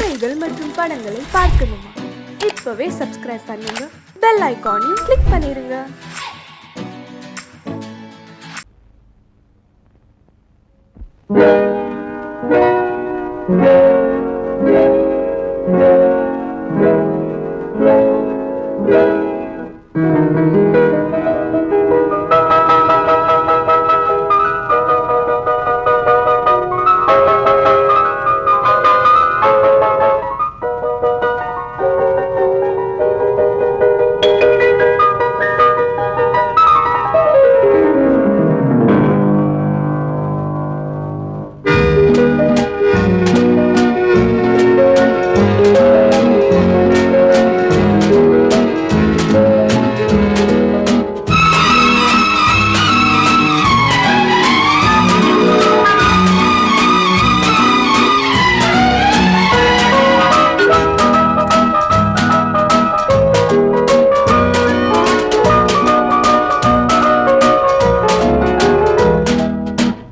கதைகள் மற்றும் படங்களை பார்க்கணுமா? இப்பவே சப்ஸ்கிரைப் பண்ணுங்க, பெல் ஐகானையும் கிளிக் பண்ணிருங்க.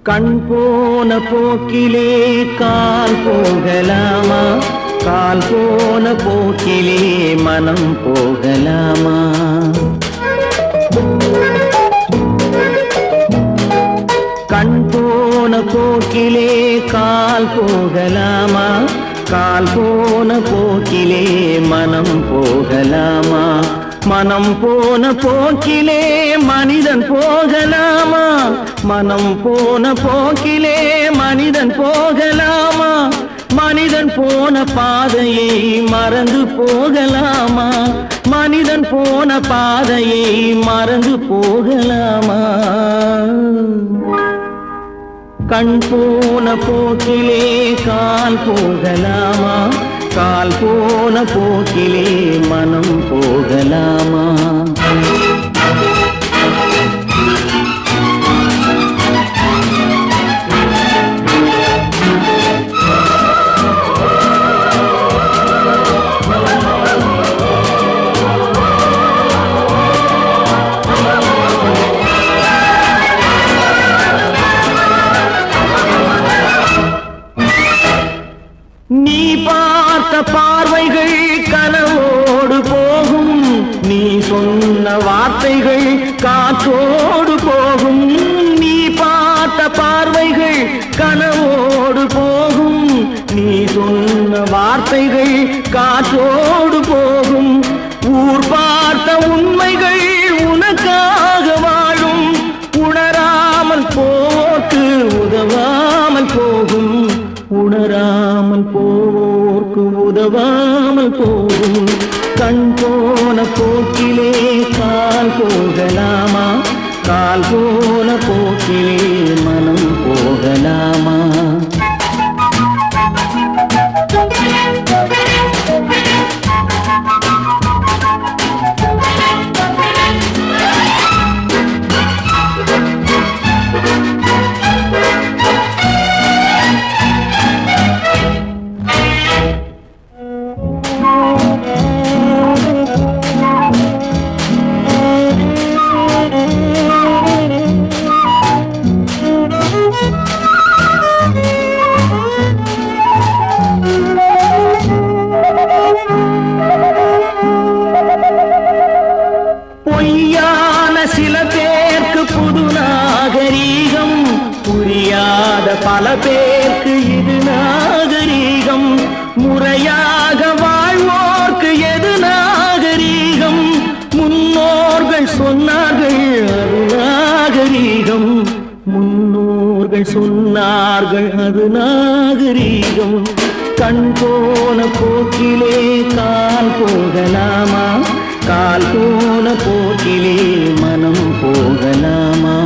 கண் போன போக்கிலே கால் போகலாமா? கால் போன போக்கிலே மனம் போகலாமா? கண் போன போக்கிலே கால் போகலாமா? கால் போன போக்கிலே மனம் போகலாமா? மனம் போன போக்கிலே மனிதன் போகலாமா? மனம் போன போக்கிலே மனிதன் போகலாமா? மனிதன் போன பாதையை மறந்து போகலாமா? மனிதன் போன பாதையை மறந்து போகலாமா? கண் போன போக்கிலே கால் போகலாமா? கால் போன போக்கிலே மனம் போகலாமா? நீ பார்த்த பார்வைகள் கனவோடு போகும், நீ சொன்ன வார்த்தைகள் காற்றோடு போகும். நீ பார்த்த பார்வைகள் கனவோடு போகும், நீ சொன்ன வார்த்தைகள் காற்றோடு போகும். ஊர் பார்த்த உண்மைகள் உனக்காக வாழும், உணராமல் போக்கு உதவாமல் போகும். உணராமல் போர்க்கு உதவாமல் போகும். கண் போன போக்கிலே கால் போகலாமா? கால் போன போக்கிலே மனம் போகலாமா? பொய்யான சில பேருக்கு புது நாகரீகம், புரியாத பல பேருக்கு இது நாகரீகம். முறையாக வாழ்வோர்க்கு எது நாகரீகம்? முன்னோர்கள் சொன்னார்கள் அது நாகரீகம். முன்னோர்கள் சொன்னார்கள் அது நாகரீகம். கண் போன போக்கிலே கால் போகலாமா? கால் போன போக்கிலே மனம் போகலாமா?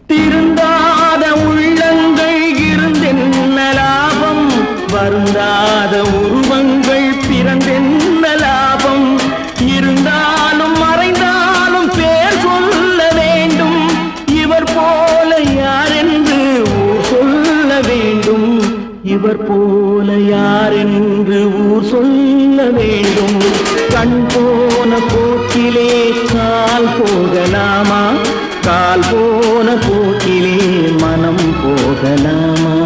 திருந்தாத உள்ளங்கள் இருந்தென்ன லாபம்? போக்கிலே கால் போகலாமா? கால் போன போக்கிலே மனம் போகலாமா?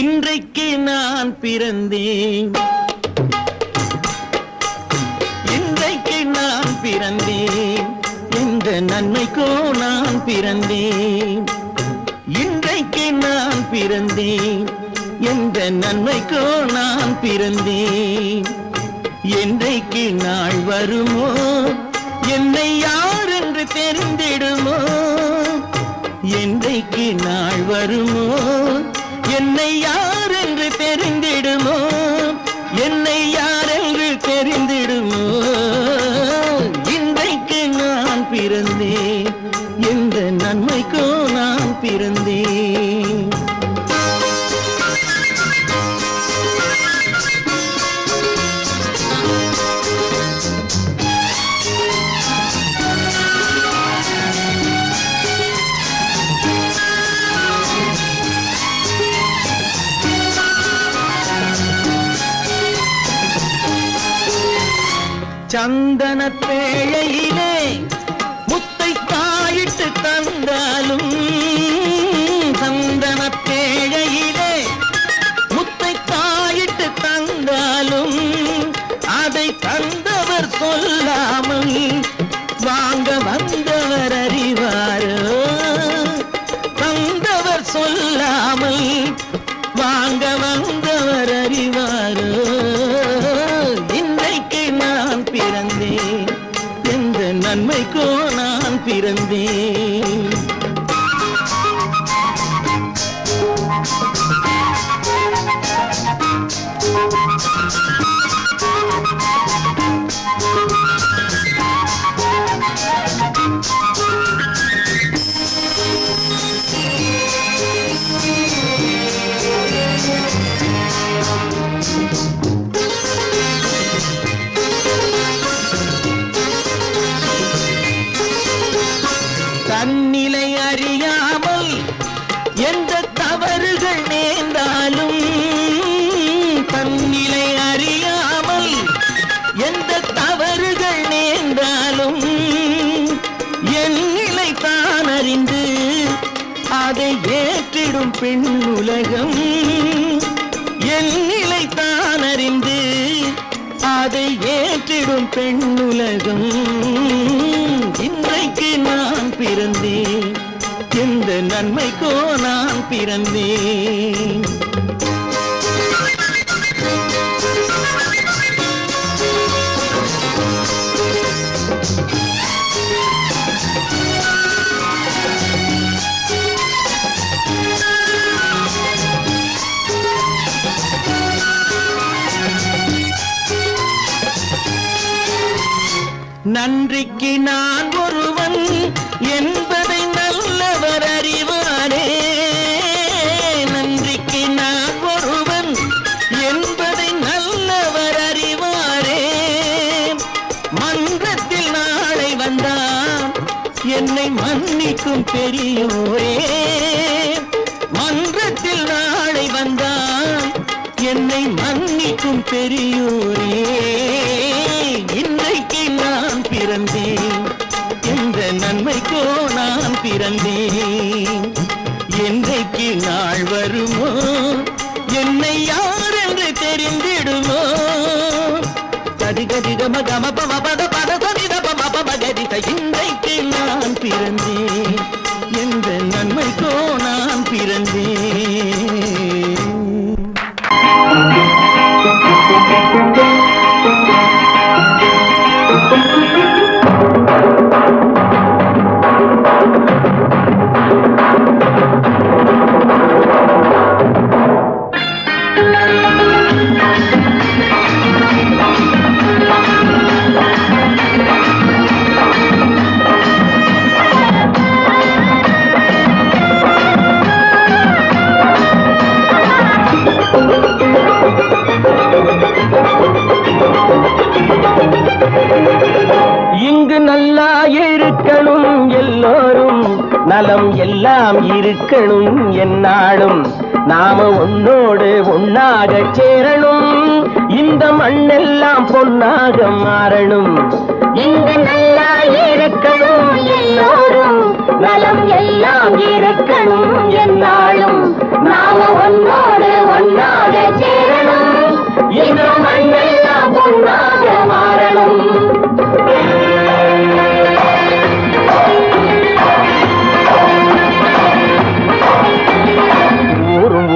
இன்றைக்கு நான் பிறந்தேன், இன்றைக்கு நான் பிறந்தேன், இந்த நன்மைக்கோ நான் பிறந்தேன். இன்றைக்கு நான் பிறந்தேன், எந்த நன்மைக்கோ நான் பிறந்தேன். என்றைக்கு நாள் வருமோ என்னை யார் என்று தெரிந்திடுமோ? என்றைக்கு நாள் வருமோ என்னை யார் என்று தெரிந்திடுமோ? என்னை யார் என்று தெரிந்திடுமோ? இன்றைக்கு நான் பிறந்தேன், எந்த நன்மைக்கோ நான் பிறந்தேன். சந்தன பேழையிலே முத்தை தாயிட்டு தந்தாலும், சந்தன பேழையிலே முத்தை தாயிட்டு தந்தாலும், அதை தந்தவர் சொல்லாமல் வாங்க வந்தவர் அறிவாரோ? தந்தவர் சொல்லாமல் வாங்க வந்தவர் அறிவாரோ? பிறந்தேன், எந்த நன்மைக்கோ நான் பிறந்தேன். தன்னிலை அறியாமல் எந்த தவறுகள் நேர்ந்தாலும், தன்னிலை அறியாமல் எந்த தவறுகள் நேர்ந்தாலும், என் நிலை தான் அறிந்து அதை ஏற்றிடும் பெண் உலகம். என் நிலை தான் அறிந்து அதை ஏற்றிடும் பெண் உலகம். இன்றைக்கு நான் பிறந்தேன், எந்த நன்மைக்கோ நான் பிறந்தேன். நன்றிக்கு நான் ஒருவன் என்பதை நல்லவர் அறிவாரே. நன்றிக்கு நான் ஒருவன் என்பதை நல்லவர் அறிவாரே. மன்றத்தில் நாளை வந்தான் என்னை மன்னிக்கும் பெரியோரே. மன்றத்தில் நாளை வந்தான் என்னை மன்னிக்கும் பெரியோரே. இன்றைக்கு நான் பிறந்தேன், எந்த நன்மைக்கோ நான் பிறந்தேன். என்றைக்கு நாள் வருமோ என்னை யார் என்று தெரிந்திடுமோ? கதிகதி கம கம பம பத பத சதித பம பம கதித. இன்றைக்கு நான் பிறந்தேன், எந்த நன்மைக்கோ நான் பிறந்தேன். நலம் எல்லாம் இருக்கணும் என்னாலும் நாம ஒன்னோடு ஒன்னாக சேரணும் இந்த மண்ணெல்லாம் பொன்னாக மாறணும் இங்கு நல்லா இருக்கணும் எல்லோரும் நலம் எல்லாம் இருக்கணும் என்னாலும் நாம ஒன்னோடு ஒன்னாக சேரணும் இந்த மண்ணெல்லாம் பொன்னாக மாறணும்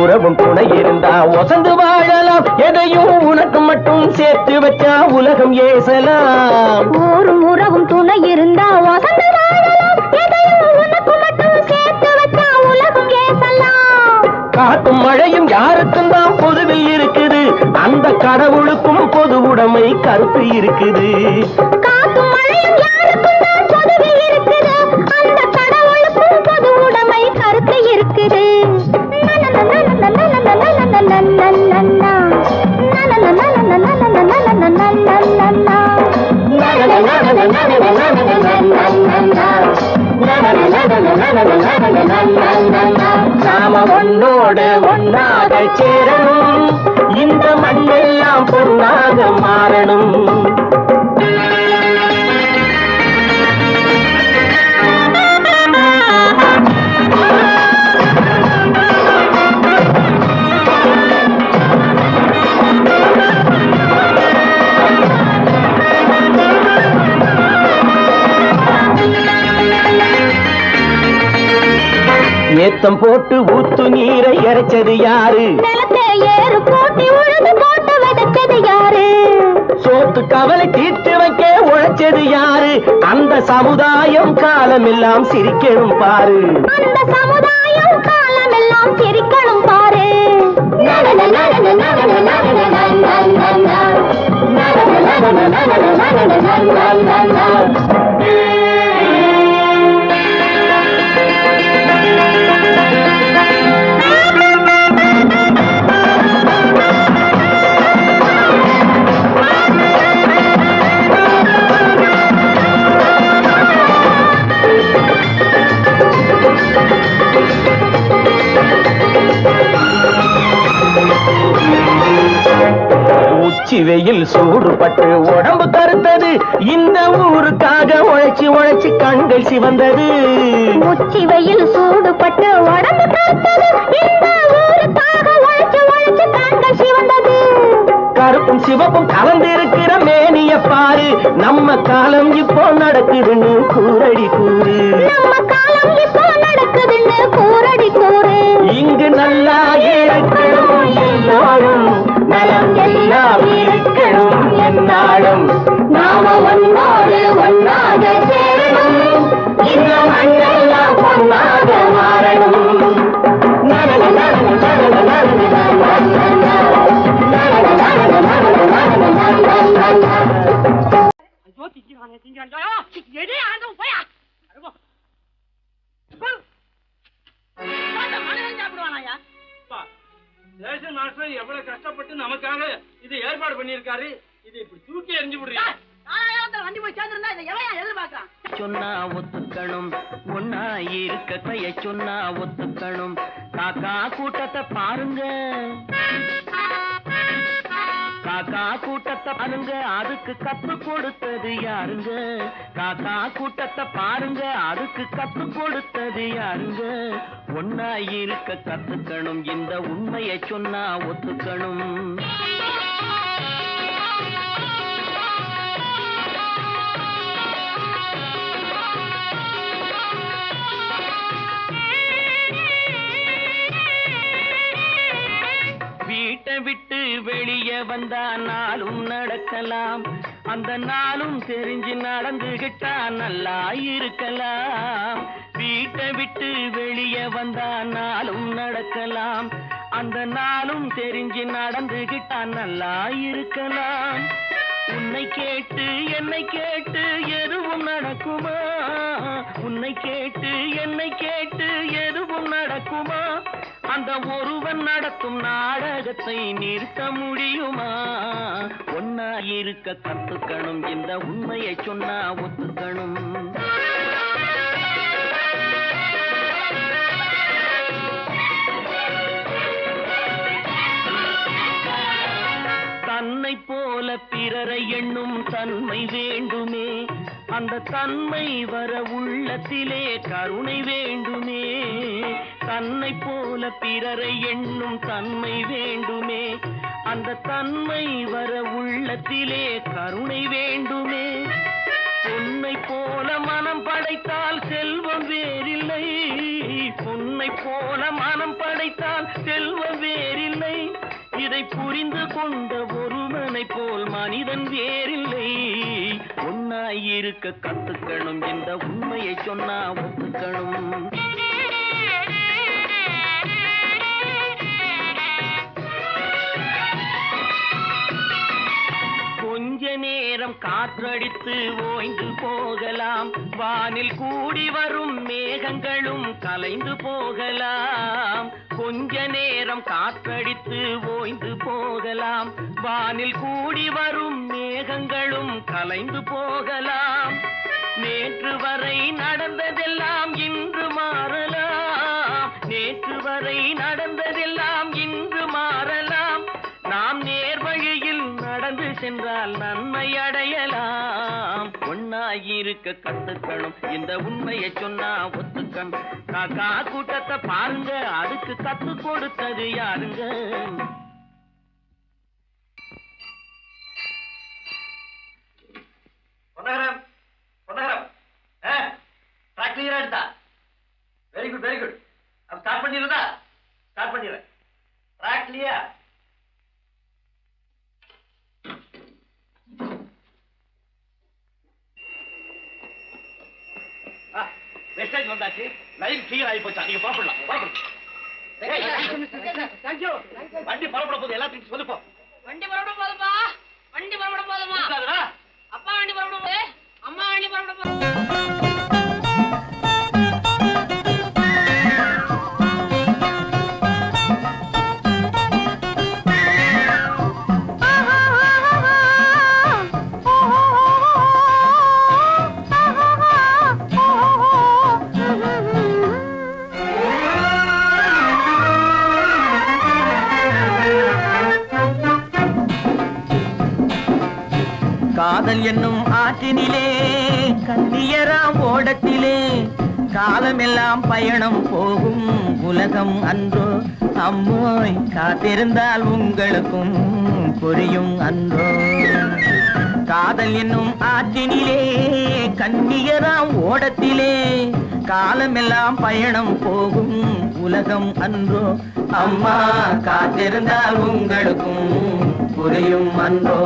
உறவும் துணை இருந்தா ஒசந்து வாழலாம் எதையும் உனக்கு மட்டும் சேர்த்து வச்சா உலகம் ஏசலாம் ஊரும் உறவும் துணை இருந்தா ஒசந்து வாழலாம் எதையும் உனக்கு மட்டும் சேர்த்து வச்சா உலகம் ஏசலாம் காத்தும் மழையும் யாருக்கும் தான் பொதுவில் இருக்குது அந்த கடவுளுக்கும் பொது உடைமை கருத்து இருக்குது காத்தும் மழையும் யாருக்கும் தான் பொதுவில் இருக்குது அந்த கடவுளுக்கும் பொது உடைமை கருத்து இருக்குது நாம ஒன்னோடு ஒன்னாக சேரணும் இந்த மண்ணெல்லாம் பொன்னாக மாறணும் ஏத்தம் போட்டு ஊத்து நீரை இறைச்சது யாரு நிலத்தை ஏறு போட்டி உழுது போட்டு விதைச்சது யாரு சோத்து கவலை தீர்த்து வைக்க உழைச்சது யாரு அந்த சமுதாயம் காலமெல்லாம் சிரிக்கணும் பாரு அந்த சமுதாயம் காலமெல்லாம் சிரிக்கணும் பாரு உச்சி வெயில் சூடுபட்டு உடம்பு கருத்தது இந்த ஊருக்காக உழைச்சி உழைச்சி கண்கள் சிவந்தது உச்சி வெயில் சூடுபட்டு உடம்பு கருத்தது இந்த ஊருக்காக உழைச்சி உழைச்சி கண்கள் சிவந்தது கருப்பும் சிவப்பும் கலந்திருக்கிற மேனிய பாரு நம்ம காலம் இப்போ நடக்குதுன்னு கூரடி கூறு நம்ம காலம் இப்போ நடக்குதுன்னு கூரடி கூறு இங்கு நல்லா இருக்கணும் எல்லாரும் நலம் எல்லாம் இருக்கணும் என்னாலும் நாம ஒன்னோடு ஒன்னாக சேரணும் இந்த மண்ணெல்லாம் பொன்னாக மாறணும் ரேஷன் மாஸ்டர் எவ்வளவு கஷ்டப்பட்டு நமக்காக இது ஏற்பாடு பண்ணிருக்காரு இது இப்படி தூக்கி எறிஞ்சு விடுறீங்க வண்டி போய் சேர்ந்திருந்தா இதை எவன் எதிர்பார்க்கலாம் சொன்னா ஒத்துக்கணும் ஒன்னா இருக்க கைய சொன்னா ஒத்துக்கணும் காக்கா கூட்டத்தை பாருங்க காக்கா கூட்டத்தை பாருங்க அதுக்கு கத்து கொடுத்தது யாருங்க காக்கா கூட்டத்தை பாருங்க அதுக்கு கத்து கொடுத்தது யாருங்க ஒன்னா இருக்க கத்துக்கணும் இந்த உண்மையை சொன்னா ஒத்துக்கணும் வீட்டை விட்டு வெளியே வந்தா நாளும் நடக்கலாம் அந்த நாளும் தெரிஞ்சு நடந்துகிட்டா நல்லா இருக்கலாம் வீட்டை விட்டு வெளியே வந்தா நாளும் நடக்கலாம் அந்த நாளும் தெரிஞ்சு நடந்துகிட்டா நல்லா இருக்கலாம் உன்னை கேட்டு என்னை கேட்டு எதுவும் நடக்குமா உன்னை கேட்டு என்னை கேட்டு எதுவும் நடக்குமா அந்த ஒருவன் நடத்தும் நாடகத்தை நிறுத்த முடியுமா ஒன்னா இருக்க கத்துக்கணும் இந்த உண்மையை சொன்னா ஒத்துக்கணும் தன்னை போல பிறரை எண்ணும் தன்மை வேண்டுமே, அந்த தன்மை வர உள்ளத்திலே கருணை வேண்டுமே. தன்னை போல பிறரை எண்ணும் தன்மை வேண்டுமே, அந்த தன்மை வர உள்ளத்திலே கருணை வேண்டுமே. பொன்னை போல மனம் படைத்தால் செல்வம் வேறில்லை, பொன்னை போல மனம் படைத்தால் செல்வம் வேறில்லை. இதை புரிந்து கொண்ட ஒருவனை போல் மனிதன் வேறில்லை. ஒன்னாயிருக்க கத்துக்கணும், இந்த உண்மையை சொன்னா ஒத்துக்கணும். கொஞ்ச நேரம் காற்றடித்து ஓய்ந்து போகலாம், வானில் கூடி வரும் மேகங்களும் கலைந்து போகலாம். கொஞ்ச நேரம் காற்றடித்து ஓய்ந்து போகலாம், வானில் கூடி வரும் மேகங்களும் கலைந்து போகலாம். நேற்று வரை நடந்ததெல்லாம் இன்று மாறலாம், நேற்று வரை நடந்ததெல்லாம் இன்று மாறலாம். நாம் நேர் வழியில் நடந்து சென்றால் நன்மை அடையலாம். ஒன்னாயிருக்க கத்துக்கணும், இந்த உண்மையை சொன்னா ஒத்துக்கணும். காக்கா கூட்டத்தை பாருங்க, அதுக்கு கத்து கொடுத்தது யாருங்க? பொன்னகரம், பொன்னகரம், ட்ராக் கிளியரா எடுத்தா? Very good, very good. அப்ப ஸ்டார்ட் பண்ணிடுறதா? ஸ்டார்ட் பண்ணிடுறேன். Track clear. மெசேஜ் வந்தாச்சு, லைன் கிளியர் ஆகி போச்சா? நீங்க புறப்படலாம். வண்டி புறப்பட போகுது, எல்லாத்தையும் சொல்லுப்போ. வண்டி புறப்பட போதுமா? வண்டி புறப்பட போதுமா? அப்பா வண்டி புறப்பட போகுது, அம்மா வண்டி புறப்பட போகுது. காதல் என்னும் ஆற்றினிலே கண்ணியராம் ஓடத்திலே காலமெல்லாம் பயணம் போகும் உலகம் அன்றோ. அம்மோய் காத்திருந்தால் உங்களுக்கும் புரியும் அன்றோ. காதல் என்னும் ஆற்றினிலே கண்ணியராம் ஓடத்திலே காலமெல்லாம் பயணம் போகும் உலகம் அன்றோ. அம்மா காத்திருந்தால் உங்களுக்கும் புரியும் அன்றோ.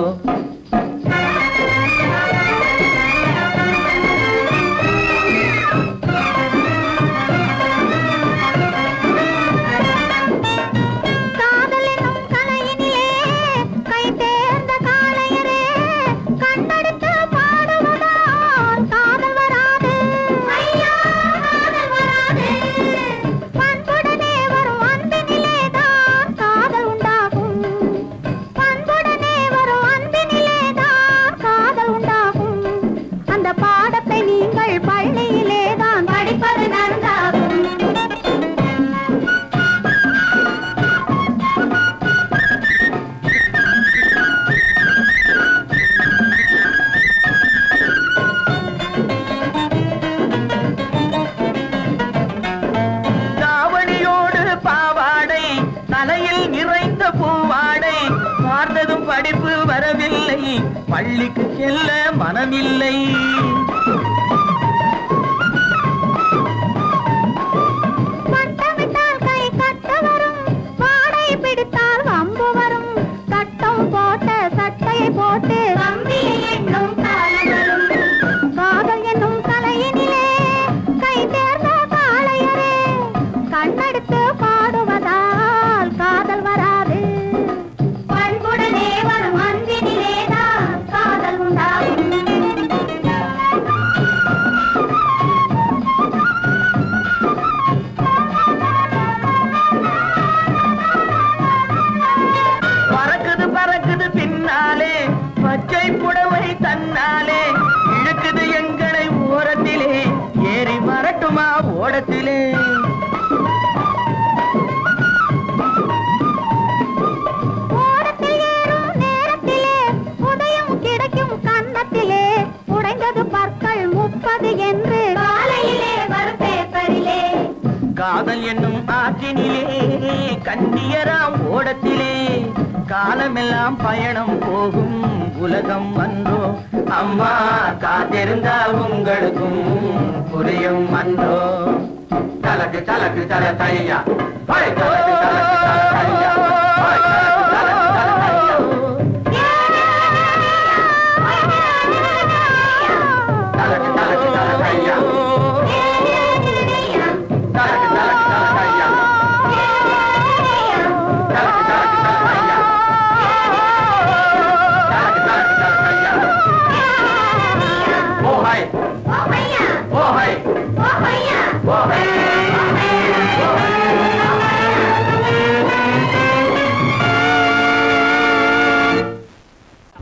படிப்பு வரவில்லை, பள்ளிக்கு செல்ல மனமில்லை. பட்டமிட்டால் கை கட்ட வரும், வாடை பிடித்தால் வம்பு வரும். சட்டம் போட்ட சட்டையை போட்டு கம்பியை எண்ணும் காலம் வரும். காதல் என்னும் கலையினிலே கை தேர்ந்த காளையரே, கண்ணெடுத்து பாடுவதால் காதல் வராது. பண்புடனே வரும் அன்பினிலேதான் காதல் உண்டாகும். பறக்குது பறக்குது பின்னாலே பச்சை புடவை தன்னாலே, இழுக்குது எங்களை ஓரத்திலே, ஏறி வரட்டுமா ஓடத்திலே. ஓடத்தில் ஏறும் நேரத்திலே காதல் என்னும் ஆற்றினிலே கண்ணியராம் ஓடத்திலே காலமெல்லாம் பயணம் போகும் உலகம் அன்றோ அம்மா காத்திருந்தா உங்களுக்கும் புரியும் அன்றோ தலக்கு தலக்கு தல தையா தலக்கு தலக்கு தல தையா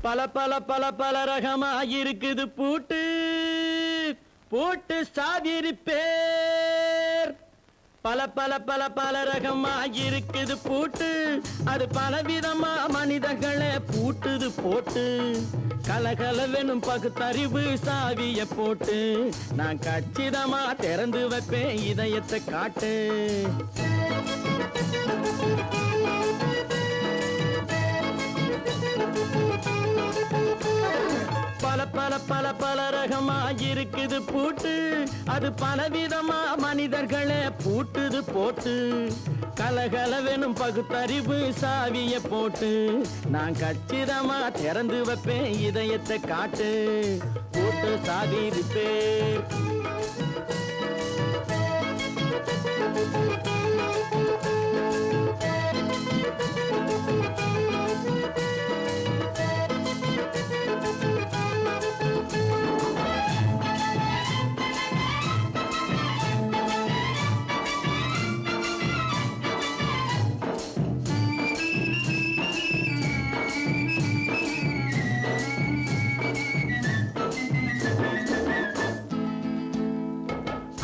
பல பல பல பல ரகமாயிருக்குது பூட்டு பூட்டு சாதிரி பேர் பல பல பல பல ரகமாயிருக்குது பூட்டு அது பலவிதமா மனிதர்களை பூட்டுது போட்டு கலகலவெனும் பகுத்தறிவு சாவிய போட்டு நான் கச்சிதமா திறந்து வைப்பேன் இதயத்தை காட்டு பல பல பல பல ரகமாயிருக்குது பூட்டு அது பலவிதமா மனிதர்களை பூட்டுது போட்டு கலகலவெனும் பகுத்தறிவு சாவிய போட்டு நான் கச்சிதமா திறந்து வைப்பேன் இதயத்தை காட்டு பூட்டு சாதிரி பேர்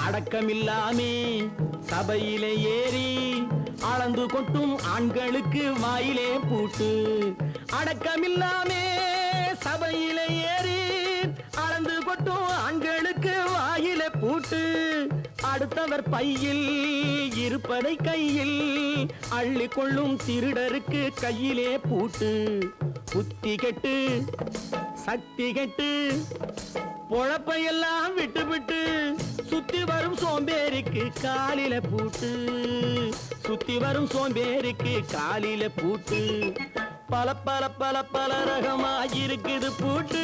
அடக்கமில்லாமே சபையிலே ஏறி அளந்து கொட்டும் ஆண்களுக்கு வாயிலே பூட்டு அடக்கமில்லாமே சபையிலே ஏறி அளந்து கொட்டும் ஆண்களுக்கு வாயிலே பூட்டு அடுத்தவர் பையில் இருப்பதை கையில் அள்ளி கொள்ளும் திருடருக்கு கையிலே பூட்டு புத்தி கெட்டு சக்தி கெட்டு பொழப்பையெல்லாம் விட்டு விட்டு சுத்தி வரும் சோம்பேறிக்கு காலில பூட்டு சுத்தி வரும் சோம்பேறிக்கு காலில பூட்டு பல பல பல பல ரகமாயிருக்குது பூட்டு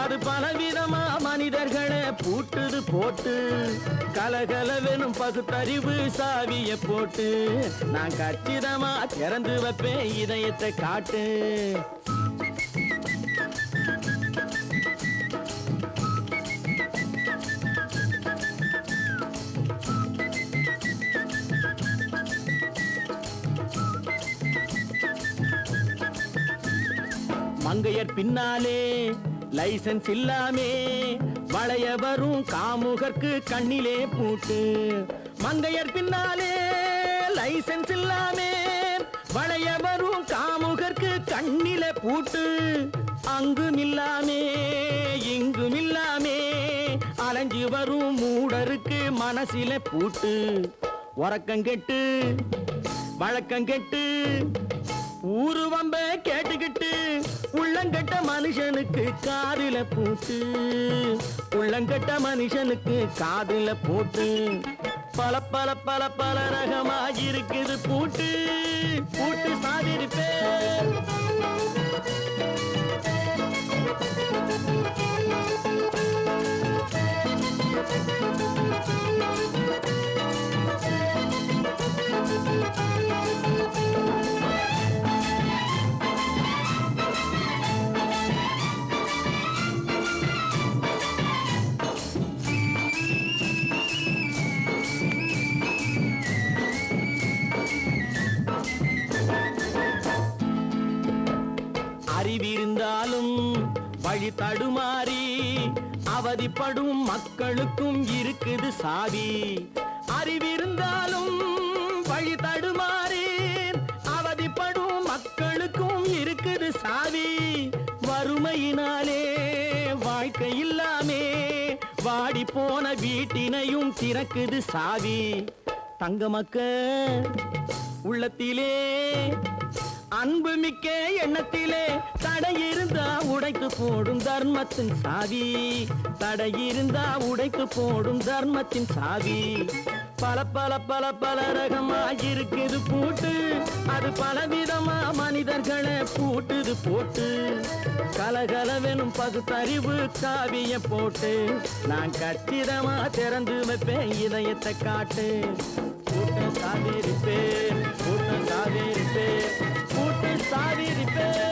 அது பலவிதமா மனிதர்களை பூட்டுது போட்டு கலகலவெனும் பகுத்தறிவு சாவிய போட்டு நான் கச்சிதமா திறந்து வைப்பேன் இதயத்தை காட்டு மங்கையர் பின்னாலே லைசன்ஸ் இல்லாமே வளைய வரும் காமுகர்க்கு கண்ணிலே பூட்டு மங்கையர் பின்னாலே லைசன்ஸ் இல்லாமே வளைய வரும் காமுகர்க்கு கண்ணிலே பூட்டு அங்கும் இல்லாமே இங்கும் இல்லாமே அலைஞ்சு வரும் மூடருக்கு மனசிலே பூட்டு உறக்கங்கெட்டு வழக்கங்கெட்டு ஊரு வம்ப கேட்டுக்கிட்டு உள்ளங்கட்ட மனுஷனுக்கு காதில பூட்டு உள்ளங்கட்ட மனுஷனுக்கு காதில பூட்டு பல பல பல பல ரகமாயிருக்குது பூட்டு பூட்டு சாதிரி பேர் அறிவிருந்தாலும் வழி தடுமாறி அவதிப்படும் மக்களுக்கும் இருக்குது சாவி அறிவிருந்தாலும் வழி தடுமாறி அவதிப்படும் மக்களுக்கும் இருக்குது சாவி வறுமையினாலே வாழ்க்கை இல்லாமே வாடி போன வீட்டினையும் திறக்குது சாவி தங்கமக்க உள்ளத்திலே அன்பு மிக்க எண்ணத்திலே தடையிருந்தா உடைத்து போடும் தர்மத்தின் சாவி, தடையிருந்தா உடைத்து போடும் தர்மத்தின் சாவி. பல பல பல பல ரகமாயிருக்குது பூட்டு, அது பலவிதமா மனிதர்களை பூட்டுது போட்டு. கலகலவெனும் பகுத்தறிவு காவிய போட்டு நான் கச்சிதமா திறந்து வைப்பேன் இதயத்தை காட்டு. கூட்ட சாவேரி பேர், கூட்ட சாவேரி பேர், கூட்ட சாவேரி பேர்.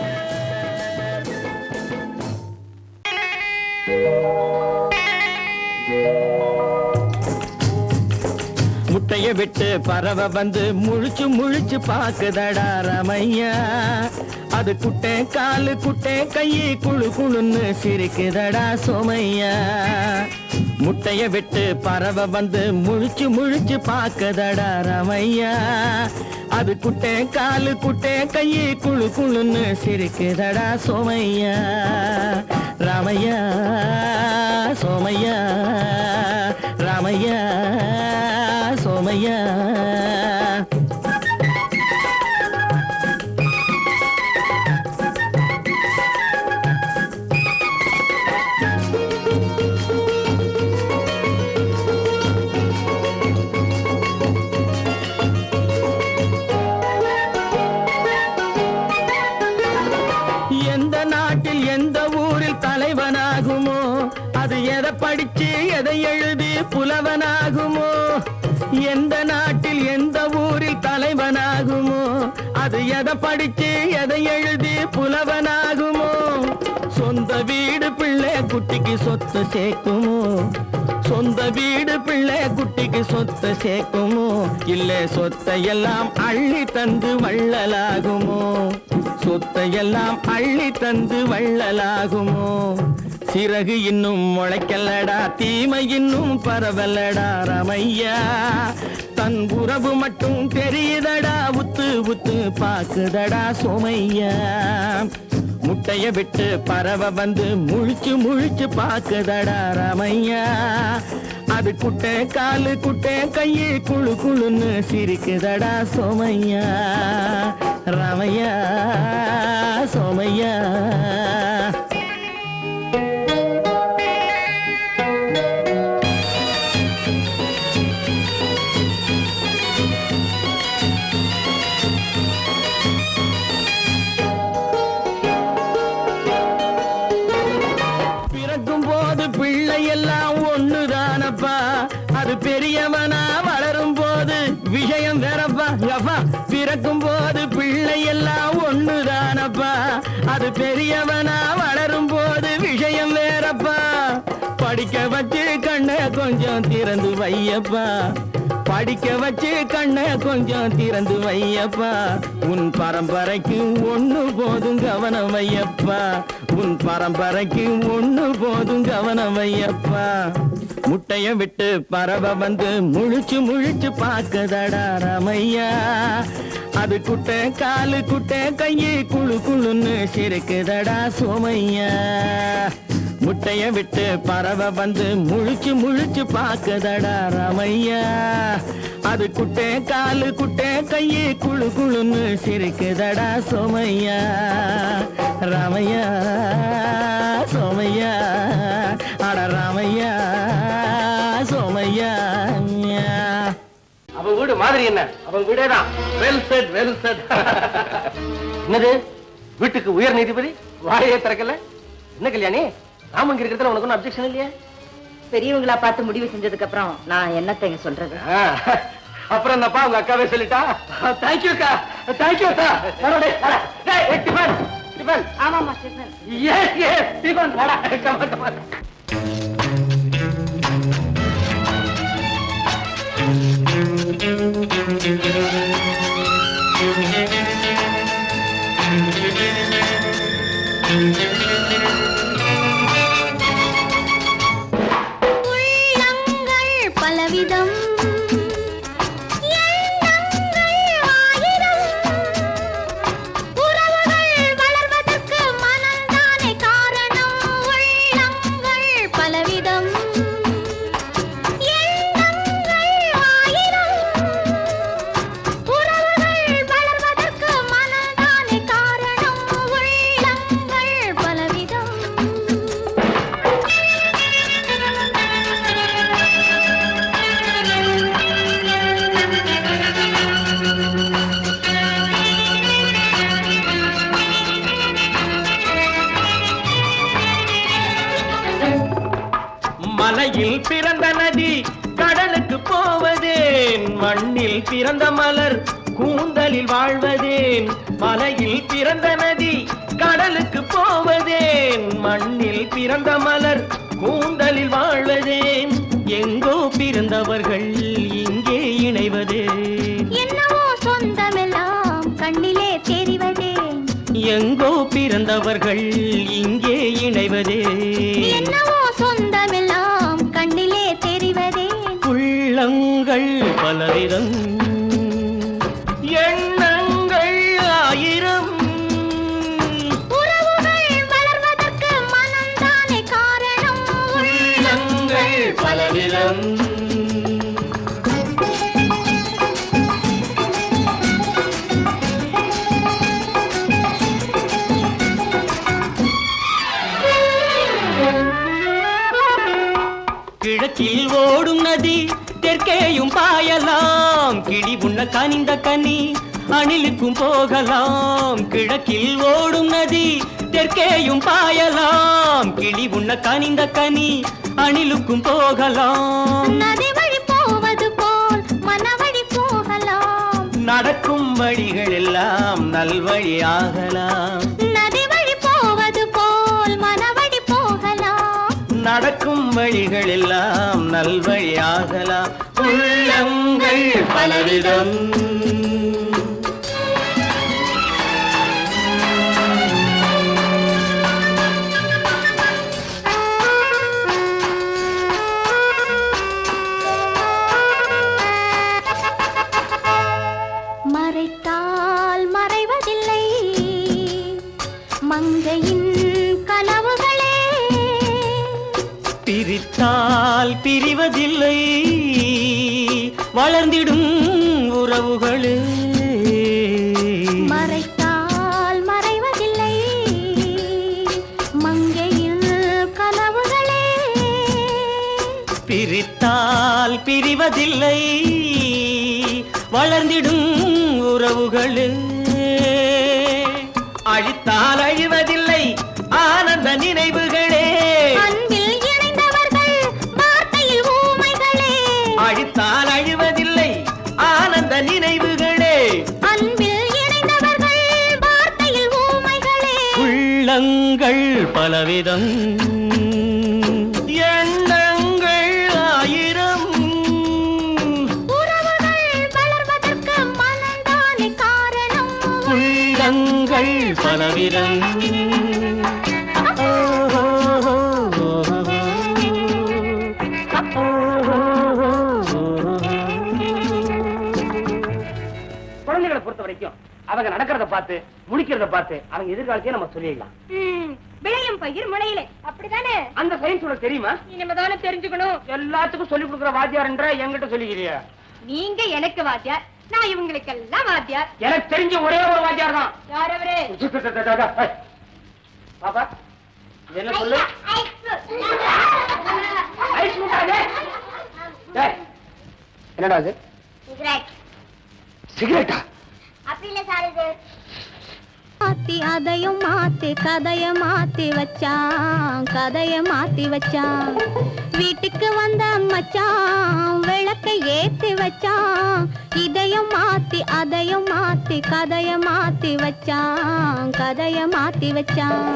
முட்டைய விட்டு பறவை வந்து முழிச்சு முழிச்சு பாக்குதடா ரமையா. அது குட்டை காலு குட்டை கையை குழு குழுன்னு சிரிக்குதடா சோமையா. முட்டைய விட்டு பறவை வந்து முழிச்சு முழிச்சு பாக்குதடா ரமையா. அது குட்டை காலு குட்டை கையை குழு குழுன்னு சிரிக்குதடா சோமையா. ராமையா சோமையா, ராமையா சோமையா. எந்த நாட்டில் எந்த ஊரில் தலைவனாகுமோ, அது எதை படிச்சு எதை எழுதி புலவனாகுமோ. எந்த நாட்டில் எந்த ஊரில் தலைவனாகுமோ, அது எதை படிச்சு எதை எழுதி புலவனாகுமோ. சொந்த வீடு பிள்ளை குட்டிக்கு சொத்து சேர்க்குமோ, சொந்த வீடு பிள்ளை குட்டிக்கு சொத்து சேர்க்குமோ. இல்ல சொத்தையெல்லாம் அள்ளி தந்து வள்ளலாகுமோ, சொத்தையெல்லாம் அள்ளி தந்து வள்ளலாகுமோ. சிறகு இன்னும் முளைக்கல்லடா, தீமை இன்னும் பரவலடா ரமையா. தன் உறவு மட்டும் தெரியுதடா, உத்து உத்து பாக்குதடா சோமையா. முட்டைய விட்டு பறவை வந்து முழிச்சு முழிச்சு பாக்குதடா ரமையா. அது குட்டை காலு குட்டை கையை குழு குழுன்னு சிரிக்குதடா சோமையா. ரமையா சோமையா. பிள்ளையெல்லாம் ஒண்ணுதானப்பா, அது பெரியவனா வளரும் போது விஷயம் வேறப்பா. அப்பா பிறக்கும் போது பிள்ளையெல்லாம் ஒண்ணுதானப்பா, அது பெரியவனா வளரும் போது விஷயம் வேறப்பா. படிக்க வச்சு கண்ணை கொஞ்சம் திறந்து வையப்பா, படிக்க வச்சு கண்ணை கொஞ்சம் திறந்து வையப்பா. உன் பரம்பரைக்கு ஒண்ணு போதும் கவனம் வையப்பா, உன் பரம்பரைக்கு ஒண்ணு போதும் கவனம் வையப்பா. முட்டைய விட்டு பறவை வந்து முழிச்சு முழிச்சு பாக்குதடா ரமையா. அது குட்டை காலு குட்டை கையை குழு குழுன்னு சிரிக்குதடா சோமையா. முட்டைய விட்டு பறவை வந்து முழிச்சு முழிச்சு பாக்குதடா ரமையா. அது குட்டை காலு குட்டை கையை குழு குழுன்னு சிரிக்குதடா சோமையா. ராமையா சோமையா, அட ராமையா சோமையா. அவ வீடு மாதிரி என்ன, அவ வீடேதான். Well set, well set. என்னது வீட்டுக்கு உயர் நீதிபதி வாழையே திறக்கல? என்ன கல்யாணி, ராமங்க இருக்கிறதுல உனக்கு ஒன்றும் அப்செக்ஷன் இல்லையா? பெரியவங்களா பார்த்து முடிவு செஞ்சதுக்கு அப்புறம் நான் என்னத்தைங்க சொல்றது? அப்புறம் என்னப்பா உங்க அக்காவே சொல்லிட்டா? தேங்க்யூ அக்கா, தேங்க்யூ அக்கா. Tiffin tiffin. ஆமாமா ஸ்டீஃபன். Yes yes tiffin. கமா கமா. உள்ளங்கள் பலவிதம், எண்ணங்கள் ஆயிரம், உறவுகள் வளர்வதற்கு மனம்தானே காரணம். உள்ளங்கள் பலவிதம், எண்ணங்கள் ஆயிரம், மலையில் பிறந்த நதி கடலுக்கு போவதேன், மண்ணில் பிறந்த மலர் கூந்தலில் வாழ்வதேன். மலையில் பிறந்த நதி கடலுக்கு போவதேன், மண்ணில் பிறந்த மலர் கூந்தலில் வாழ்வதேன். எங்கோ பிறந்தவர்கள் இங்கே இணைவதே, என்னவோ சொந்தமெல்லாம் கண்ணிலே தெரிவதே. எங்கோ பிறந்தவர்கள் இங்கே இணைவதே, என்னவோ சொந்தமெல்லாம் கண்ணிலே தெரிவதே. உள்ளங்கள் பலவிதம், எண்ணங்கள் ஆயிரம், உறவுகள் வளர்வதற்கு மனம்தானே காரணம். உள்ளங்கள் பலவிதம். கிழக்கில் ஓடும் நதி தெற்கேயும் பாயலாம், கிளி உண்ண கனிந்த கனி அணிலுக்கும் போகலாம். கிழக்கில் ஓடும் நதி தெற்கேயும் பாயலாம், கிளி உண்ண கனிந்த கனி அணிலுக்கும் போகலாம். நதி வழி போவது போல் மனவழி போகலாம். நடக்கும் வழிகள் எல்லாம் நல்வழியாகலாம். நதி வழி போவது போல் மனவழி போகலாம். நடக்கும் வழிகள் எல்லாம் நல்வழியாகலாம். உள்ளங்கள் பலவிதம், மறைத்தால் மறைவதில்லை மங்கையின் கனவுகளே. பிரித்தால் பிரிவதில்லை வளர்ந்திடும் உறவுகளே. மறைத்தால் மறைவதில்லை மங்கையின் கனவுகளே. பிரித்தால் பிரிவதில்லை வளர்ந்திடும் உறவுகளே. அழித்தால் அழிவதில்லை ஆனந்த நினைவுகளே. அன்பில் இணைந்தவர்கள் வார்த்தையில் ஊமைகளே. அழித்தால் அழிவதில்லை ஆனந்த நினைவுகளே. அன்பில் இணைந்தவர்கள் வார்த்தையில் ஊமைகளே. உள்ளங்கள் பலவிதம், எண்ணங்கள் ஆயிரம், உறவுகள் வளர்வதற்கு மனம்தானே காரணம். உள்ளங்கள் பலவிதம். குழந்தைகளை பொறுத்த வரைக்கும் அவங்க நடக்கிறத பார்த்து முடிக்கிறத பார்த்து அவங்க எதிர்காலத்தையே நம்ம சொல்லிடலாம். விளையும் பயிர் முளையிலே, அப்படிதானே? அந்த சயின்ஸ் உனக்கு தெரியுமா? இனிமேதானே தெரிஞ்சுக்கணும். எல்லாத்துக்கும் சொல்லி கொடுக்குற வாத்தியார்ன்ற என்கிட்ட சொல்லிக்கிறியா? நீங்க எனக்கு வாத்தியார், நான் இவங்களுக்கெல்லாம் வாத்தியார். எனக்கு தெரிஞ்ச ஒரே ஒரு வாத்தியார் தான். யார் அவரு? பாப்பா இது என்ன சொல்லு? ஐஸ் முட்டாதே. டேய், என்னடா அது? சிகரெட்டா? மாத்தி அதையும் மாத்தி கதைய மாத்தி வச்சான். கதைய மாத்தி வச்சான். வீட்டுக்கு வந்த மச்சான் விளக்கை ஏத்தி வச்சான். இதையும் மாத்தி அதையும் மாத்தி கதைய மாத்தி வச்சான். கதைய மாத்தி வச்சான்.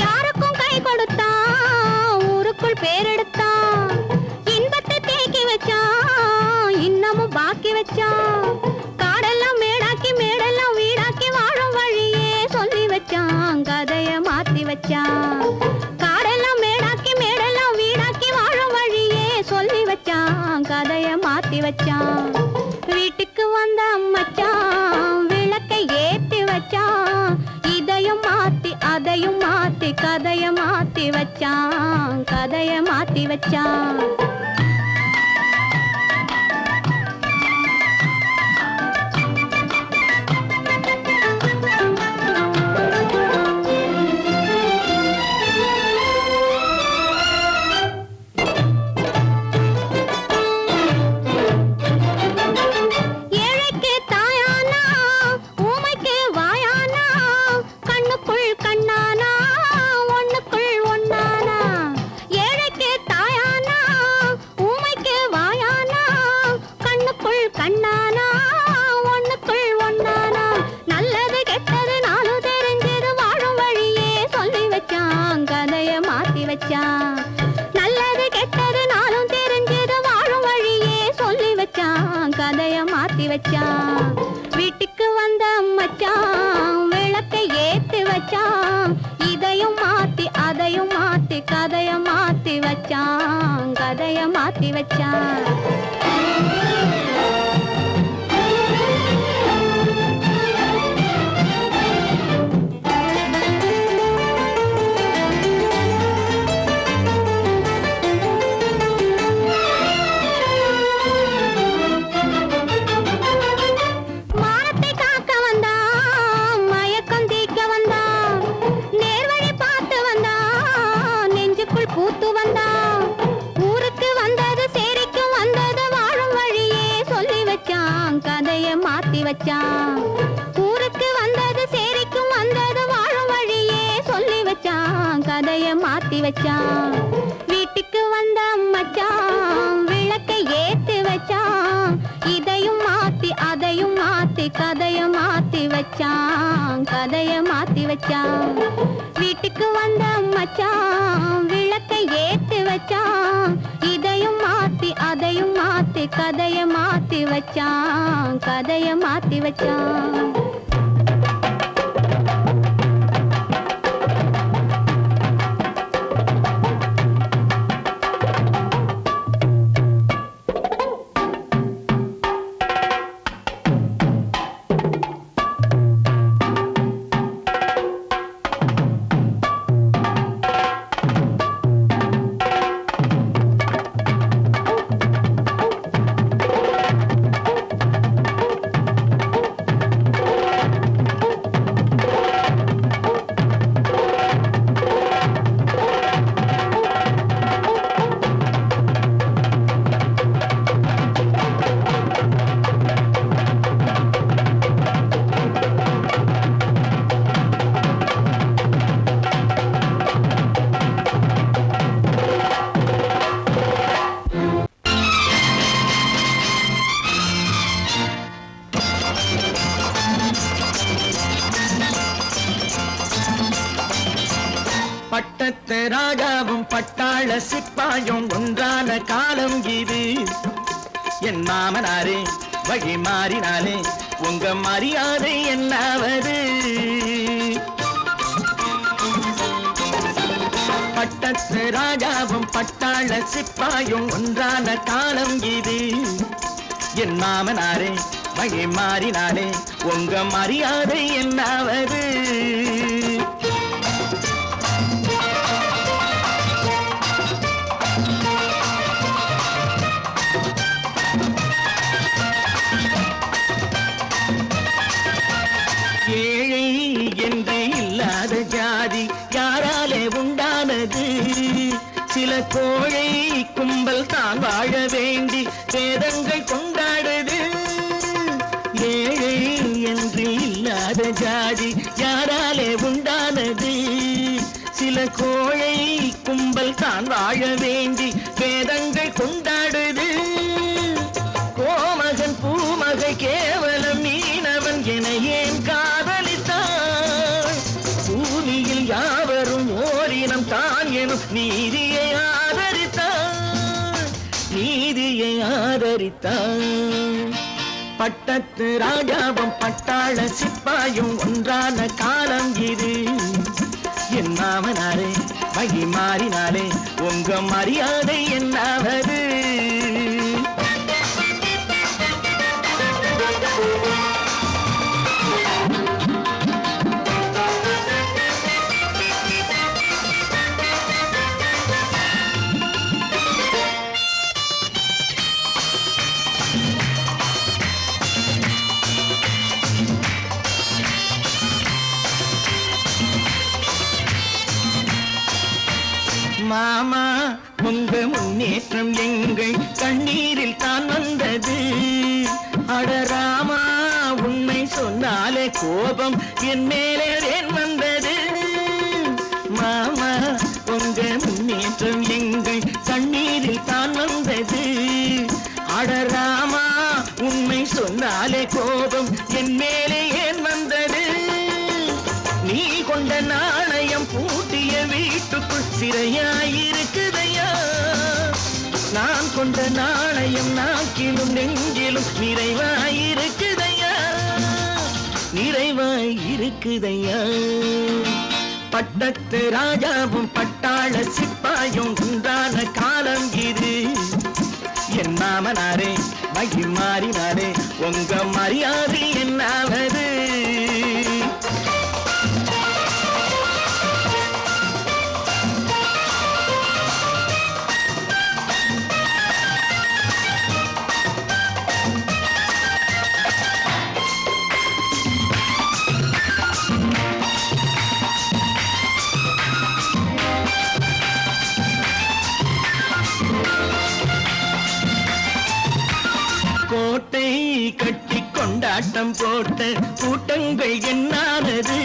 யாருக்கும் கை கொடுத்தான், ஊருக்குள் பேரெடுத்தான். இன்பத்தை தேக்கி வச்சான், இன்னமும் பாக்கி வச்சான். காடெல்லாம் மேடாக்கி மேடெல்லாம் வீடாக்கி வாழும் வழியே சொல்லி வச்சான். கதைய மாத்தி வச்சான். காடெல்லாம் மேடாக்கி மேடெல்லாம் வீடாக்கி வாழும் வழியே சொல்லி வச்சான். கதைய மாத்தி வச்சான். வீட்டுக்கு வந்த மச்சான் விளக்கை ஏத்தி வச்சான். இதையும் மாத்தி அதையும் மாத்தி கதைய மாத்தி வச்சான். கதைய மாத்தி வச்சான். வச்சான். வீட்டுக்கு வந்த மச்சான் விளக்கை ஏத்தி வச்சான். இதையும் மாத்தி அதையும் மாத்தி கதைய மாத்தி வச்சான். கதைய மாத்தி வச்சான். பூத்து வந்தான். ஊருக்கு வந்தது சேரிக்கும் வந்தது வாழும் வழியே சொல்லி வச்சான். கதைய மாத்தி வச்சான். ஊருக்கு வந்தது சேரிக்கும் வந்தது வாழும் வழியே சொல்லி வச்சான். கதைய மாத்தி வச்சான். வீட்டுக்கு வந்த மச்சான் விளக்கை ஏத்தி வச்சான். இதையும் மாத்தி அதையும் மாத்தி கதைய மாத்தி வச்சான். கதைய மாத்தி வச்சான். வீட்டுக்கு வந்த மச்சான் விளக்கை ஏத்தி வச்சான். இதையும் மாத்தி அதையும் மாத்தி கதைய மாத்தி வச்சான். கதைய மாத்தி வச்சான். பட்டத்து ராஜாவும் பட்டாள சிப்பாயும் ஒன்றான காலம் இது. என் மாமனாரே வழி மாறினாலே உங்க மரியாதை என்னாவது? பட்டத்து ராஜாவும் பட்டாள சிப்பாயும் ஒன்றான காலம் இது. என் மாமனாரே வழி மாறினாலே உங்க மரியாதை என்னாவது? ஏழை என்று இல்லாத ஜாதி யாராலே உண்டானது? சில கோழை கும்பல் தான் வாழ வேண்டி வேதங்கள் கொண்டாடுது. ஏழை என்று இல்லாத ஜாதி யாராலே உண்டானது? சில கோழை கும்பல் தான் வாழ வேண்டி வேதங்கள் கொண்டாடுது. கோமகன் பூமகை கேவலம் மீனவன் என ஏன் காதலித்தான்? பூமியில் யாவரும் ஓரினம் தான் எனும் நீதியை ஆதரித்தான். நீதியை ஆதரித்தான். பட்டத்து ராஜாவும் பட்டாள சிப்பாயும் ஒன்றான காலம் இது. என் மாமனாரே வழி மாறினாலே உங்க மரியாதை என்னாவது? மாமா உங்க முன்னேற்றம் எங்கள் கண்ணீரில் தான் வந்தது. அடராமா உண்மை சொன்னாலே கோபம் என் மேலே ஏன் வந்தது? மாமா உங்க முன்னேற்றம் எங்கள் கண்ணீரில் தான் வந்தது. அடராமா உண்மை சொன்னாலே கோபம் என் மேலே ஏன் வந்தது? நீ கொண்ட நாணயம் பூட்டிய வீட்டுக்குள் சிறையாயிருக்குதையா? நான் கொண்ட நாணயம் நாக்கிலும் நெஞ்சிலும் நிறைவாயிருக்கு. இருக்குதையா. பட்டத்து ராஜாவும் பட்டாள சிப்பாயும் உண்டான காலம் இது. என் மாமனாரே மகி மாறினாரே உங்க மரியாதை என்னாவது? கோட்டை கட்டி கொண்டாட்டம் போட்ட கூட்டங்கள் என்னானது?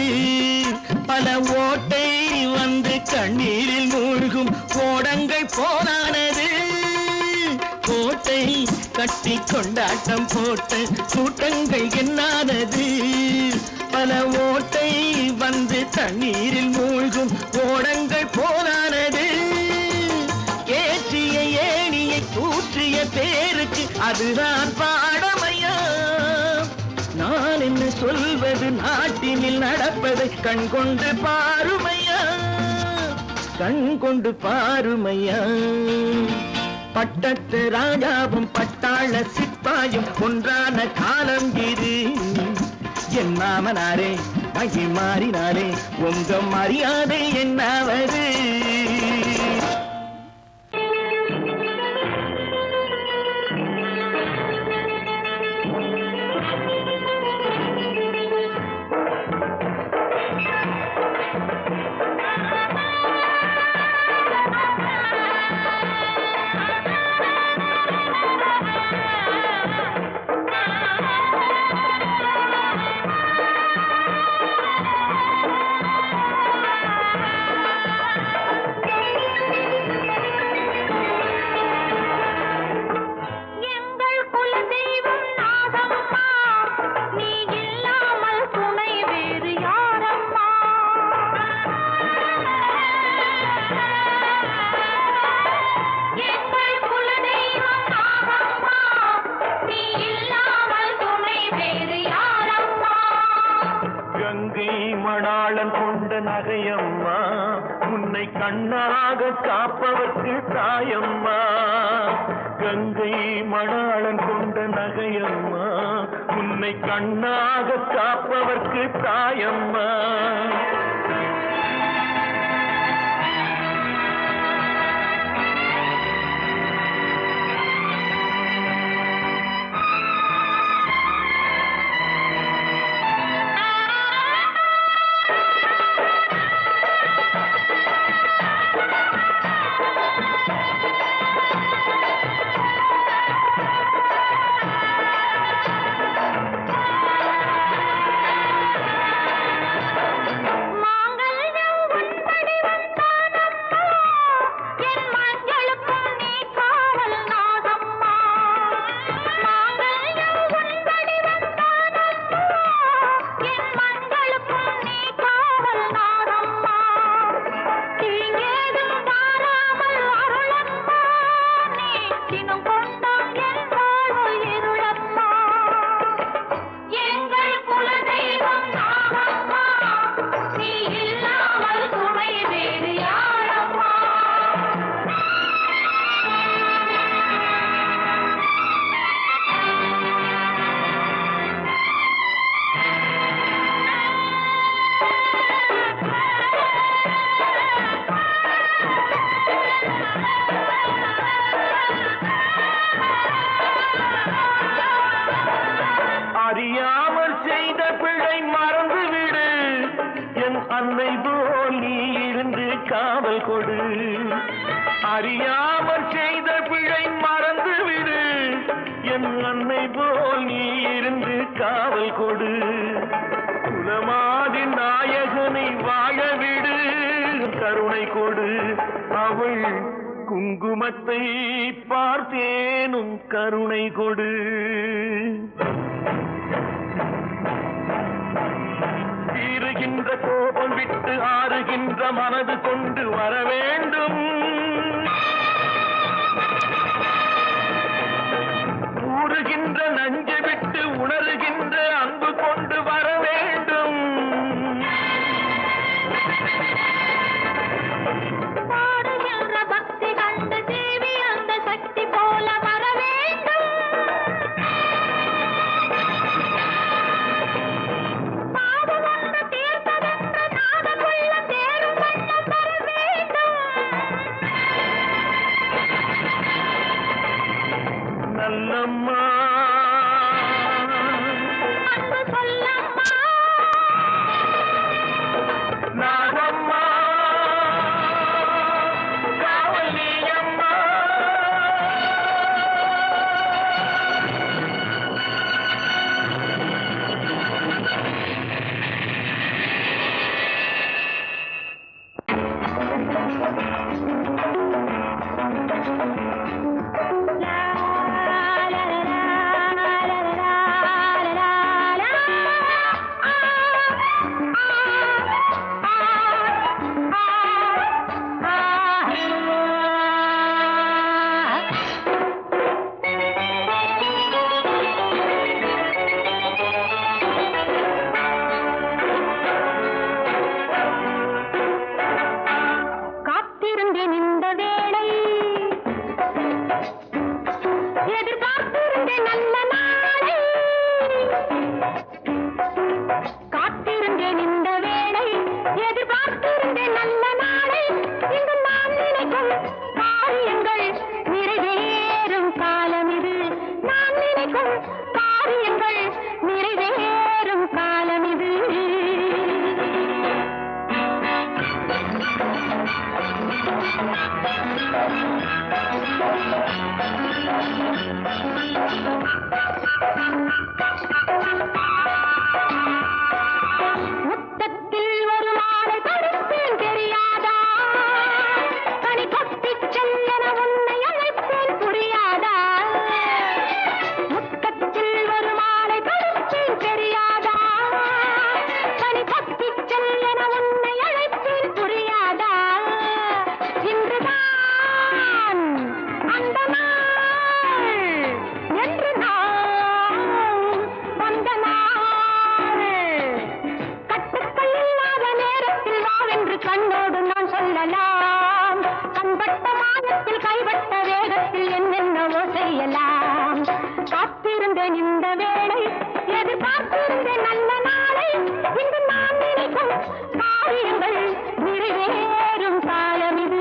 பல ஓட்டை வந்து கண்ணீரில் மூழ்கும் ஓடங்கள் போனானது. கோட்டை கட்டி கொண்டாட்டம் போட்ட கூட்டங்கள் என்னானது? பல ஓட்டை வந்து தண்ணீரில் மூழ்கும் ஓடங்கள் போனானது. ஏற்றிய ஏணியை தூற்றிய பேருக்கு அதுதான் பாடமையா? நான் என்ன சொல்வது, நாட்டினில் நடப்பதை கண் கொண்டு பாருமையா, கண் கொண்டு பாருமையா. பட்டத்து ராஜாவும் பட்டாள சிப்பாயும் ஒன்றான காலம் இது. என் மாமனாரே மகி மாறினாரே உங்க மரியாதை என்னாவது? மணாளன் கொண்ட நகையம்மா, உன்னை கண்ணாக காப்பவர்க்கு தாயம்மா. கங்கை மணாளன் கொண்ட நகையம்மா, உன்னை கண்ணாக காப்பவர்க்கு தாயம்மா. அறியாமல் செய்த பிழை மறந்துவிடு, என் அன்னை போல் நீ இருந்து காவல் கொடு. அறியாமல் செய்த பிழை மறந்துவிடு, என் அன்னை போல் நீ இருந்து காவல் கொடு. குலமாதி நாயகனை வாழவிடு, கருணை கொடு. அவள் குங்குமத்தை பார்த்தேனும் கருணை கொடு. தீருகின்ற கோபம் விட்டு ஆறுகின்ற மனது கொண்டு வர வேண்டும். ஊறுகின்ற நஞ்சு விட்டு உணர்கின்ற அன்பு கொண்டு வர வேண்டும். பார்த்திருந்தேன் நல்ல நாளை இங்கு நான் நினைக்கும் காரியங்கள் நிறைவேறும் காலம் இது நான் நினைக்கும் காரியங்கள் நிறைவேறும் காலம் இது முத்தத்தில் ஒரு மாலை தொடுப்பேன் தெரியாதா கனி கொத்திச் செல்லென உன்னை அழைப்பேன் புரியாதா முத்தத்தில் ஒரு மாலை தொடுப்பேன் தெரியாதா கனி கொத்திச் செல்லென உன்னை அழைப்பேன் புரியாதா இன்றுதான் அந்த நாள் என்று நான் வந்த நாள் கட்டுக்கள் இல்லாத நேரத்தில் வாவென்று கண்ணோடு நான் சொல்லலாம் கண்பட்ட மாதத்தில் கைப்பட்ட வேகத்தில் என்னென்னவோ செய்யலாம் காத்திருந்தேன் இந்த வேளை எதிர்பார்த்திருந்தேன் நல்ல நாளை இன்று நான் நினைக்கும் காரியங்கள் நிறைவேறும் காலம் இது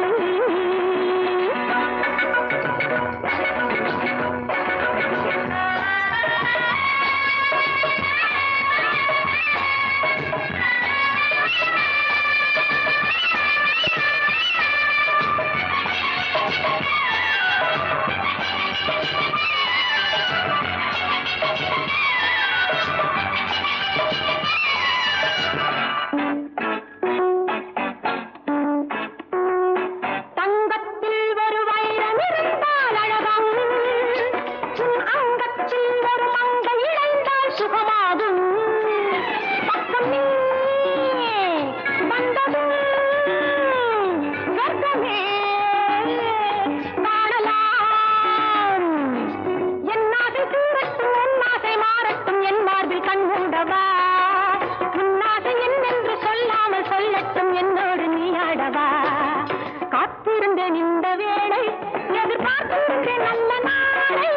தங்கத்தில் ஒரு வைரம் இருந்தால் அழகாம் உன் அங்கத்தில் ஒரு மங்கை இழைந்தால் சுகமாகும் பக்கம் நீ வந்ததும் சொர்க்கமே காணலாம் என் ஆசை தூரட்டும் உன் ஆசை மாறட்டும் என் மார்பில் கண் மூடவா உன் ஆசை என்னென்று சொல்லாமல் சொல்லட்டும் என்னோடு நீ ஆடவா காத்திருந்தேன் இந்த வேளை எதிர்பார்த்திருந்தேன் நல்ல நாளை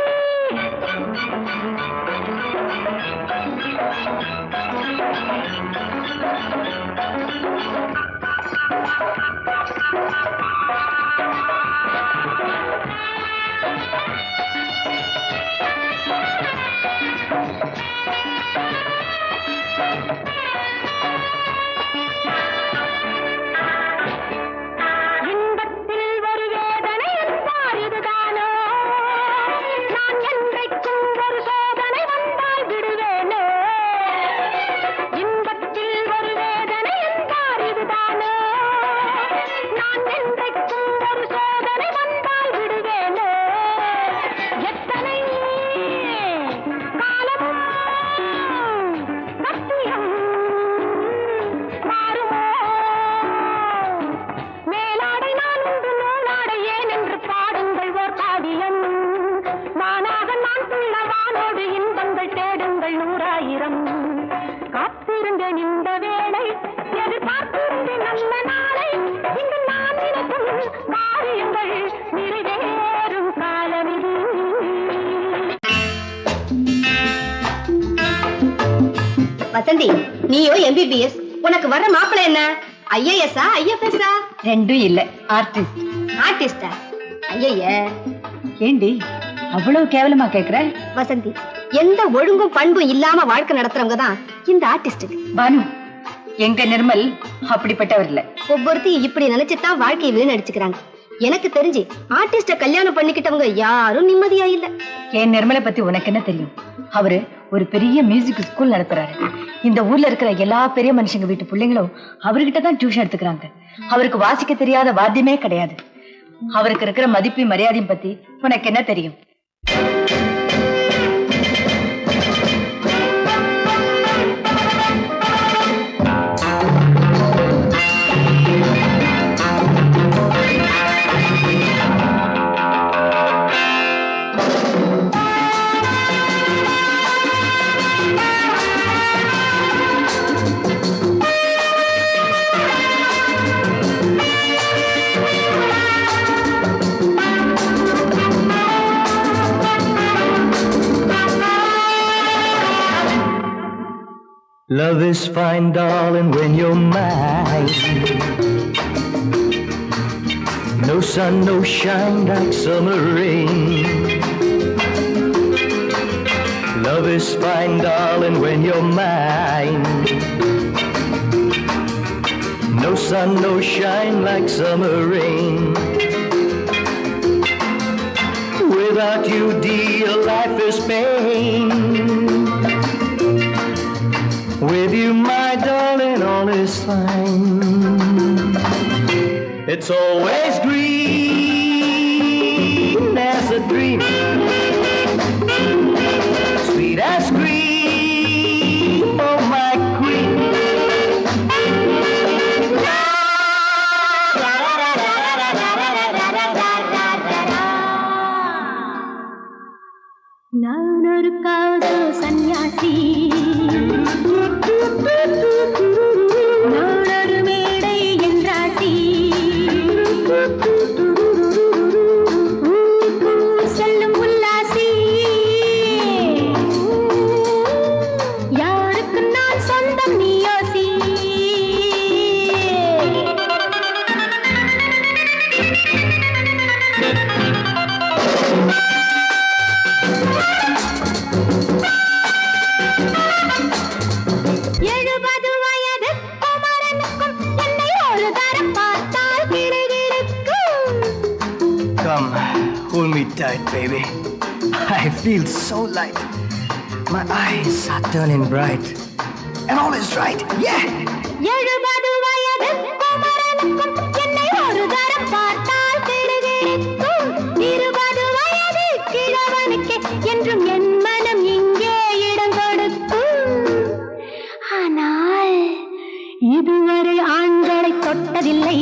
இன்பத்தில் ஒரு வேதனை என்பார் இதுதானோ நான் என்றைக்கும் ஒரு சோதனை வந்தால் விடுவேனோ இன்பத்தில் ஒரு வேதனை என்பார் இதுதானோ நான் என்றைக்கும் ஒரு சோதனை வந்தால் விடுவேனோ எத்தனை காலமும் சத்தியம் மாறுமோ மேலாடை நான் உண்டு நூலாடை ஏன் என்று பாடுங்கள் ஓர் காவியம் நானாக நான் துள்ள வானோடு இன்பங்கள் தேடுங்கள் 100,000 காத்திருந்தேன் இந்த வேளை எதிர்பார்த்திருந்தேன் நல்ல நாளை இங்கு நான் நினைக்கும் காரியங்கள் நிறைவேறும் காலம் இது வசந்தி, நீயோ எம்பிபிஎஸ், உனக்கு வர்ற மாப்பிள்ளை என்ன? ஐஏஎஸ்ஆ ஐஎஃப்எஸ்ஆ? ரெண்டும் இல்ல, ஆர்டிஸ்ட். ஆர்டிஸ்டா? ஐய, ஏண்டி அவ்வளவு கேவலமா கேக்குற? வசந்தி, எந்த ஒழுங்கும் பண்பும் இல்லாம வாழ்க்கை நடத்துறவங்க தான் இந்த ஆர்டிஸ்ட். பானு, எங்க நிர்மல் அப்படிப்பட்டவர் இல்ல. ஒவ்வொருத்தையும் இப்படி நினைச்சுதான் வாழ்க்கையை வீணடிச்சுக்கிறாங்க. எனக்கு தெரிஞ்சு ஆர்டிஸ்ட கல்யாணம் பண்ணிக்கிட்டவங்க யாரும் நிம்மதியா இல்ல. என் நிர்மலை பத்தி உனக்கு என்ன தெரியும்? அவரு ஒரு பெரிய மியூசிக் ஸ்கூல் நடத்துறாரு. இந்த ஊர்ல இருக்கிற எல்லா பெரிய மனுஷங்க வீட்டு பிள்ளைங்களும் அவர்கிட்ட தான் டியூஷன் எடுத்துக்கிறாங்க. அவருக்கு வாசிக்க தெரியாத வாத்தியமே கிடையாது. அவருக்கு இருக்கிற மதிப்பு மரியாதையும் பத்தி உனக்கு என்ன தெரியும்? Love is fine, darling, when you're mine. No sun, no shine like summer rain. Love is fine, darling, when you're mine. No sun, no shine like summer rain. Without you, dear, life is pain. With you, my darling, all is fine. It's always green as a dream, sweet as cream, oh my queen. நான் ஒரு காதல் சன்னியாசி, நான் ஒரு மேடை என்றாசி, செல்லும் உல்லாசி, யாருக்கு நான் சொந்தம் நீ யோசி. Come, hold me tight, baby. I feel so light. My eyes are turning bright. And all is right, yeah! 70 வயது குமரனுக்கும் என்னை ஒரு தரம் பார்த்தால் கிடுகிடுக்கும். 20 வயது கிழவனுக்கு என்றும் என் மனம் இங்கே இடம் கொடுக்கும். ஆனால் இதுவரை ஆண்களை தொட்டதில்லை,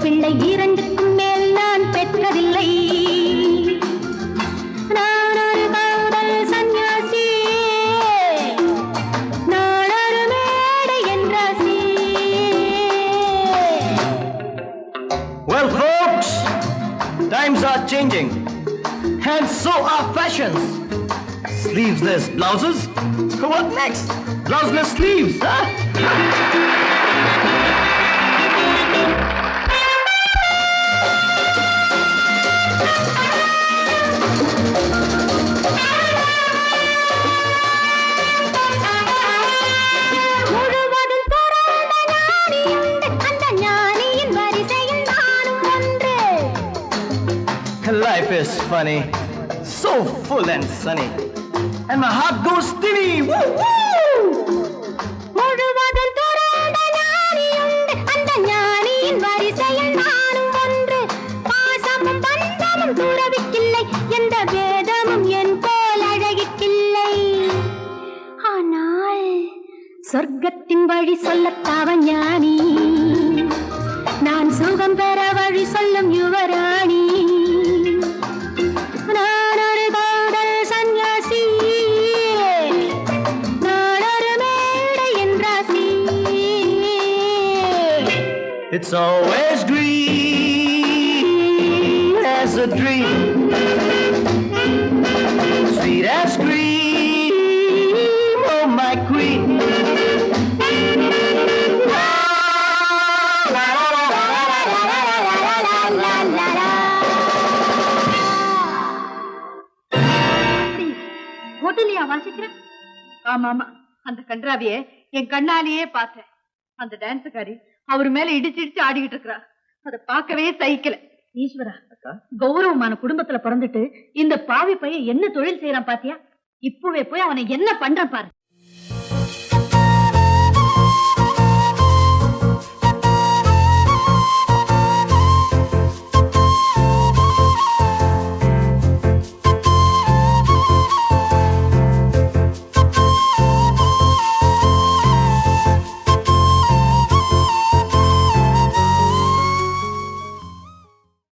பிள்ளை 2க்கும் மேல் நான் பெற்றதில்லை. நான் ஒரு காதல் சன்னியாசி, நான் ஒரு மேடை என்றாசி. Well, folks, times are changing. And so are fashions. Sleeveless blouses? What next? Blouseless sleeves, huh? முழுவதும் பிறந்த ஞானியுண்டு, அந்த ஞானியின் வரிசையில் நானும் ஒன்று. Life is funny, so full and sunny. And my heart goes steady. Woo, woo! முழுவதும் பிறந்த ஞானியுண்டு, அந்த ஞானியின் வரிசையில் நானும் ஒன்று. பாசமும் பந்தமும் துறவிக்கில்லை, எந்த வேதமும் என் போல் அழகிக்கில்லை. ஆனால் சொர்க்கத்தின் வழி சொல்லத்தாவன் ஞானி, நான் சுகம் பெற வழி சொல்லும் யுவராணி. நான் ஒரு காதல் சன்னியாசி, நான் ஒரு மேடை என்றாசி. It's always green as a dream, sweet as cream, oh my queen. ஹோட்டலியா வாசிக்கிறேன்? ஆமா, அந்த கன்றாவிய என் கண்ணாலேயே பார்த்தேன். அந்த டான்ஸுக்காரி அவர் மேல இடிச்சு ஆடிக்கிட்டு இருக்கிறா. அதை பார்க்கவே சகிக்கல. ஈஸ்வரா, கௌரவமான குடும்பத்துல பிறந்துட்டு இந்த பாவி பையன் என்ன தொழில் செய்யறான் பாத்தியா? இப்பவே போய் அவனை என்ன பண்றான் பாரு.